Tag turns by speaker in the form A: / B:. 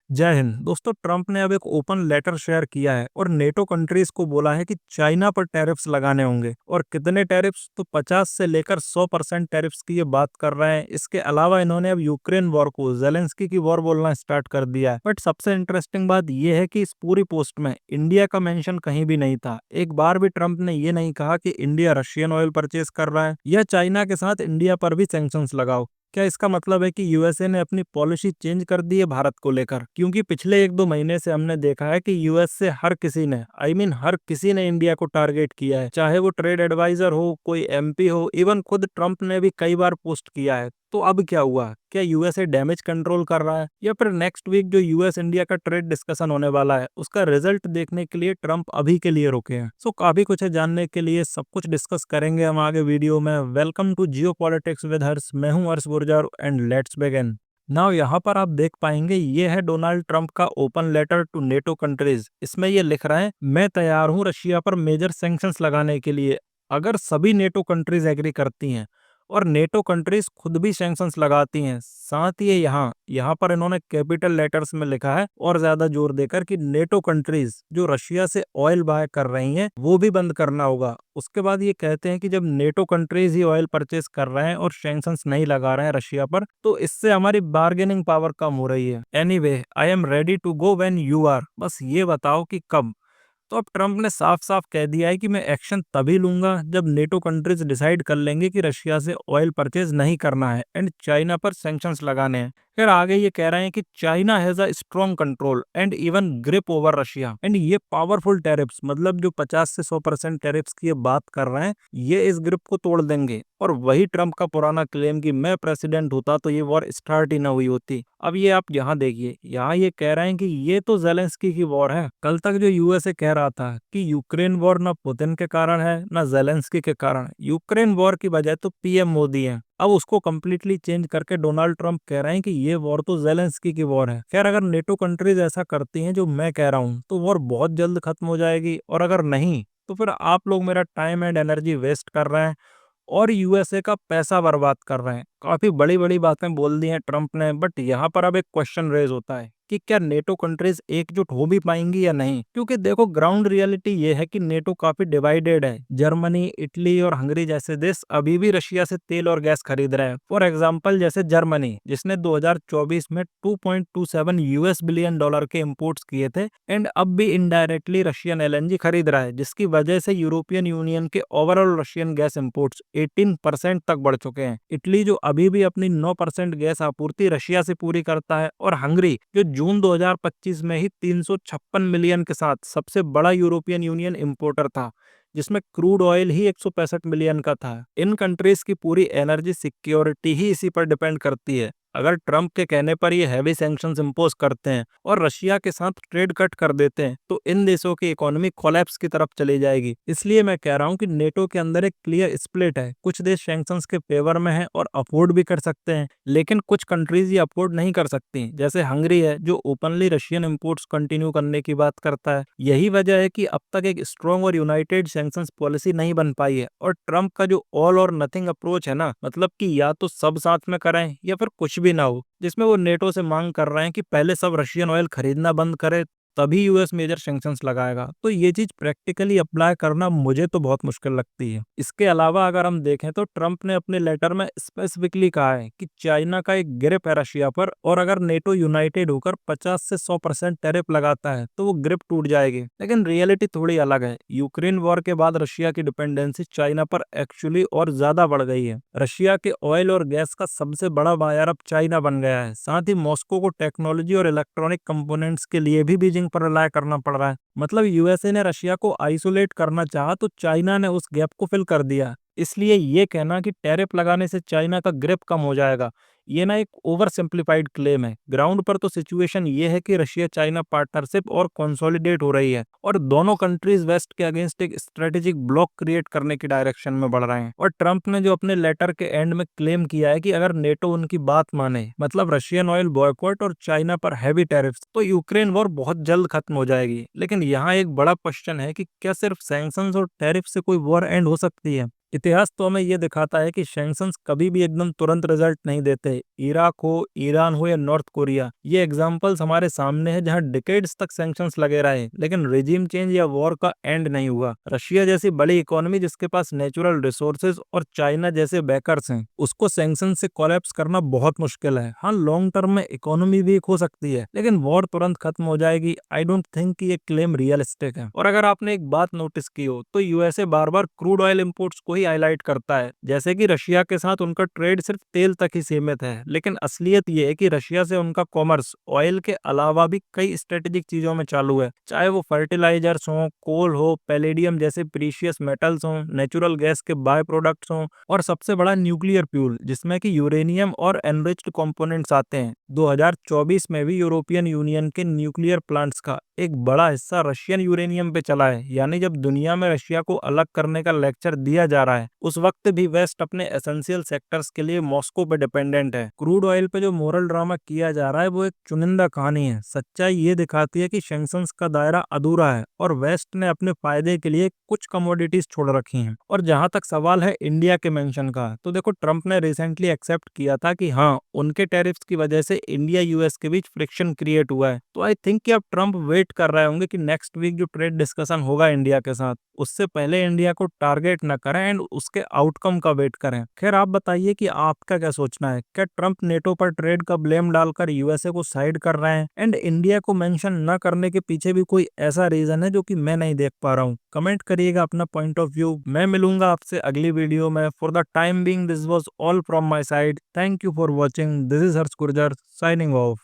A: जय हिंद दोस्तों। ट्रंप ने अब एक ओपन लेटर शेयर किया है और नेटो कंट्रीज को बोला है कि चाइना पर टैरिफ्स लगाने होंगे। और कितने टैरिफ्स? तो 50 से लेकर 100% टैरिफ्स की ये बात कर रहे हैं। इसके अलावा इन्होंने अब यूक्रेन वॉर को जेलेंस्की की वॉर बोलना स्टार्ट कर दिया है। बट सबसे इंटरेस्टिंग बात यह है कि इस पूरी पोस्ट में इंडिया का मेंशन कहीं भी नहीं था। एक बार भी ट्रंप ने ये नहीं कहा कि इंडिया रशियन ऑयल परचेज कर रहा है या चाइना के साथ इंडिया पर भी सैंक्शंस लगाओ। क्या इसका मतलब है कि यूएसए ने अपनी पॉलिसी चेंज कर दी है भारत को लेकर? क्योंकि पिछले 1-2 महीने से हमने देखा है कि यूएस से हर किसी ने हर किसी ने इंडिया को टारगेट किया है, चाहे वो ट्रेड एडवाइजर हो, कोई एमपी हो, इवन खुद ट्रंप ने भी कई बार पोस्ट किया है। तो अब क्या हुआ? क्या यूएसए डैमेज कंट्रोल कर रहा है या फिर नेक्स्ट वीक जो यूएस इंडिया का ट्रेड डिस्कशन होने वाला है उसका रिजल्ट देखने के लिए ट्रंप अभी के लिए रुके हैं? सो काफी कुछ है जानने के लिए, सब कुछ डिस्कस करेंगे हम आगे वीडियो में। Welcome to geopolitics with Harsh. मैं हूं Harsh Gurjar and let's begin now. यहाँ पर आप देख पाएंगे ये है डोनाल्ड ट्रंप का open letter to NATO countries. इसमें ये लिख रहा है, मैं तैयार हूँ रशिया पर मेजर सैंक्शंस लगाने के लिए अगर सभी नेटो कंट्रीज एग्री करती हैं और नेटो कंट्रीज खुद भी सैंक्शंस लगाती हैं। साथ ही यहाँ यहाँ पर इन्होंने कैपिटल लेटर्स में लिखा है और ज्यादा जोर देकर कि नेटो कंट्रीज जो रशिया से ऑयल बाय कर रही हैं वो भी बंद करना होगा। उसके बाद ये कहते हैं कि जब नेटो कंट्रीज ही ऑयल परचेज कर रहे हैं और सैंक्शंस नहीं लगा रहे हैं रशिया पर, तो इससे हमारी बार्गेनिंग पावर कम हो रही है। Anyway, I am ready to go when you are. बस ये बताओ कि कब। तो अब ट्रंप ने साफ साफ कह दिया है कि मैं एक्शन तभी लूंगा जब नेटो कंट्रीज डिसाइड कर लेंगे कि रशिया से ऑयल परचेज नहीं करना है एंड चाइना पर सैंक्शंस लगाने हैं। फिर आगे ये कह रहे हैं कि China has a strong control and even grip over Russia and ये पावरफुल टैरिफ्स, मतलब जो 50 से 100% टैरिफ्स की ये बात कर रहे हैं, ये इस ग्रिप को तोड़ देंगे। और वही ट्रंप का पुराना क्लेम कि मैं प्रेसिडेंट होता तो ये वॉर स्टार्ट ही ना हुई होती। अब ये आप यहाँ देखिए, यहाँ ये कह रहे हैं कि ये तो जेलेंस्की की वॉर है। कल तक जो यूएसए कह रहा था कि यूक्रेन वॉर ना पुतिन के कारण है ना जेलेंस्की के कारण, यूक्रेन वॉर की वजह तो पीएम मोदी है। अब उसको कम्प्लीटली चेंज करके डोनाल्ड ट्रंप कह रहे हैं कि ये वॉर तो जेलेंस्की की वॉर है। खैर, अगर नेटो कंट्रीज ऐसा करती हैं जो मैं कह रहा हूँ तो वॉर बहुत जल्द खत्म हो जाएगी, और अगर नहीं तो फिर आप लोग मेरा टाइम एंड एनर्जी वेस्ट कर रहे हैं और यूएसए का पैसा बर्बाद कर रहे हैं। काफी बड़ी बड़ी बातें बोल दी हैं ट्रंप ने। बट यहाँ पर अब एक क्वेश्चन रेज होता है कि क्या नेटो कंट्रीज एकजुट हो भी पाएंगी या नहीं? क्योंकि देखो, ग्राउंड रियलिटी ये है कि नेटो काफी डिवाइडेड है। जर्मनी, इटली और हंगरी जैसे देश अभी भी रशिया से तेल और गैस खरीद रहे हैं। फॉर एग्जांपल, जैसे जर्मनी, जिसने 2024 में 2.27 यूएस बिलियन डॉलर के इंपोर्ट्स किए थे एंड अब भी इनडायरेक्टली रशियन एलएनजी खरीद रहा है, जिसकी वजह से यूरोपियन यूनियन के ओवरऑल रशियन गैस इंपोर्ट्स 18% तक बढ़ चुके हैं। इटली जो अभी भी अपनी 9% गैस आपूर्ति रशिया से पूरी करता है, और हंगरी जो जून 2025 में ही 356 मिलियन के साथ सबसे बड़ा यूरोपियन यूनियन इंपोर्टर था, जिसमें क्रूड ऑयल ही 165 मिलियन का था। इन कंट्रीज की पूरी एनर्जी सिक्योरिटी ही इसी पर डिपेंड करती है। अगर ट्रंप के कहने पर ये हैवी सैंक्शंस इंपोज करते हैं और रशिया के साथ ट्रेड कट कर देते हैं तो इन देशों की इकोनॉमी कोलैप्स की तरफ चली जाएगी। इसलिए मैं कह रहा हूँ कि नेटो के अंदर एक क्लियर स्प्लिट है। कुछ देश सैंक्शंस के फेवर में हैं और अफोर्ड भी कर सकते हैं, लेकिन कुछ कंट्रीज ये अफोर्ड नहीं कर सकती, जैसे हंगरी है जो ओपनली रशियन इंपोर्ट्स कंटिन्यू करने की बात करता है। यही वजह है कि अब तक एक स्ट्रॉन्ग और यूनाइटेड सैंक्शंस पॉलिसी नहीं बन पाई है। और ट्रंप का जो ऑल और नथिंग अप्रोच है ना, मतलब कि या तो सब साथ में करें या फिर कुछ भी ना हो, जिसमें वो नेटो से मांग कर रहे हैं कि पहले सब रशियन ऑयल खरीदना बंद करे तभी यूएस मेजर सैंक्शंस लगाएगा। तो ये चीज प्रैक्टिकली अप्लाई करना मुझे तो बहुत मुश्किल लगती है। इसके अलावा अगर हम देखें तो ट्रंप ने अपने लेटर में स्पेसिफिकली कहा है कि चाइना का एक ग्रिप है रशिया पर, और अगर नेटो यूनाइटेड होकर 50 से 100% टैरिफ लगाता है तो वो ग्रिप टूट जाएगी। लेकिन रियलिटी थोड़ी अलग है। यूक्रेन वॉर के बाद रशिया की डिपेंडेंसी चाइना पर एक्चुअली और ज्यादा बढ़ गई है। रशिया के ऑयल और गैस का सबसे बड़ा बायर अब चाइना बन गया है। साथ ही मॉस्को को टेक्नोलॉजी और इलेक्ट्रॉनिक कंपोनेंट्स के लिए भी बीजिंग पर रिलाय करना पड़ रहा है। मतलब यूएसए ने रशिया को आइसोलेट करना चाहा तो चाइना ने उस गैप को फिल कर दिया। इसलिए ये कहना कि टैरिफ लगाने से चाइना का ग्रिप कम हो जाएगा, ये ना एक ओवर सिंप्लीफाइड क्लेम है। ग्राउंड पर तो सिचुएशन ये है कि रशिया चाइना पार्टनरशिप और कंसोलिडेट हो रही है और दोनों कंट्रीज वेस्ट के अगेंस्ट एक स्ट्रेटेजिक ब्लॉक क्रिएट करने की डायरेक्शन में बढ़ रहे हैं। और ट्रंप ने जो अपने लेटर के एंड में क्लेम किया है कि अगर नेटो उनकी बात माने, मतलब रशियन ऑयल बॉयकॉट और चाइना पर हैवी टैरिफ्स, तो यूक्रेन वॉर बहुत जल्द खत्म हो जाएगी। लेकिन यहाँ एक बड़ा क्वेश्चन है कि क्या सिर्फ सैंक्शंस और टैरिफ से कोई वॉर एंड हो सकती है? इतिहास तो हमें ये दिखाता है कि सैंक्शंस कभी भी एकदम तुरंत रिजल्ट नहीं देते। इराक हो, ईरान हो या नॉर्थ कोरिया, ये एग्जांपल्स हमारे सामने है जहां डिकेड्स तक सैंक्शंस लगे रहे लेकिन रिजीम चेंज या वॉर का एंड नहीं हुआ। रशिया जैसी बड़ी इकोनॉमी जिसके पास नेचुरल रिसोर्सेज और चाइना जैसे बैकर्स हैं, उसको सैंक्शन से कोलैप्स करना बहुत मुश्किल है। हाँ, लॉन्ग टर्म में इकोनॉमी वीक हो सकती है लेकिन वॉर तुरंत खत्म हो जाएगी, आई डोंट थिंक कि ये क्लेम रियलिस्टिक है। और अगर आपने एक बात नोटिस की हो तो यूएसए बार बार क्रूड ऑयल इंपोर्ट्स को ही हाईलाइट करता है, जैसे कि रशिया के साथ उनका ट्रेड सिर्फ तेल तक ही सीमित है, लेकिन असलियत ये है कि रशिया से उनका कॉमर्स ऑयल के अलावा भी कई स्ट्रेटेजिक चीजों में चालू है, चाहे वो फर्टिलाइजर्स हो, कोल हो, पैलेडियम जैसे प्रीशियस मेटल्स हो, नेचुरल गैस के बाय प्रोडक्ट्स हो और सबसे बड़ा न्यूक्लियर फ्यूल जिसमें कि यूरेनियम और एनरिच्ड कंपोनेंट्स आते हैं। 2024 में भी यूरोपियन यूनियन के न्यूक्लियर प्लांट्स का एक बड़ा हिस्सा रशियन यूरेनियम पे चला है। यानी जब दुनिया में रशिया को अलग करने का लेक्चर दिया जा रहा है, उस वक्त भी वेस्ट अपने एसेंशियल सेक्टर्स के लिए मॉस्को पे डिपेंडेंट है। क्रूड ऑयल पे जो मोरल ड्रामा किया जा रहा है वो एक चुनिंदा कहानी है। सच्चाई ये दिखाती है कि सैंक्शंस का दायरा अधूरा है और वेस्ट ने अपने फायदे के लिए कुछ कमोडिटीज छोड़ रखी हैं। और जहां तक सवाल है इंडिया के मेंशन का, तो देखो ट्रंप ने रिसेंटली एक्सेप्ट किया था कि हाँ, उनके टैरिफ्स की वजह से इंडिया यूएस के बीच फ्रिक्शन क्रिएट हुआ है। तो आई थिंक कि अब ट्रंप वेट कर रहे होंगे कि नेक्स्ट वीक जो ट्रेड डिस्कशन होगा इंडिया के साथ, उससे पहले इंडिया को टारगेट न करें एंड उसके आउटकम का वेट करें। खैर, आप बताइए कि आपका क्या सोचना है? क्या ट्रंप नेटो पर ट्रेड का ब्लेम डालकर यूएसए को साइड कर रहे हैं एंड इंडिया को मेंशन न करने के पीछे भी कोई ऐसा रीजन है जो कि मैं नहीं देख पा रहा हूँ? कमेंट करिएगा अपना पॉइंट ऑफ व्यू। मैं मिलूंगा आपसे अगली वीडियो में। For the time being this was all from my side. Thank you for watching. This is Harsh Gurjar signing off.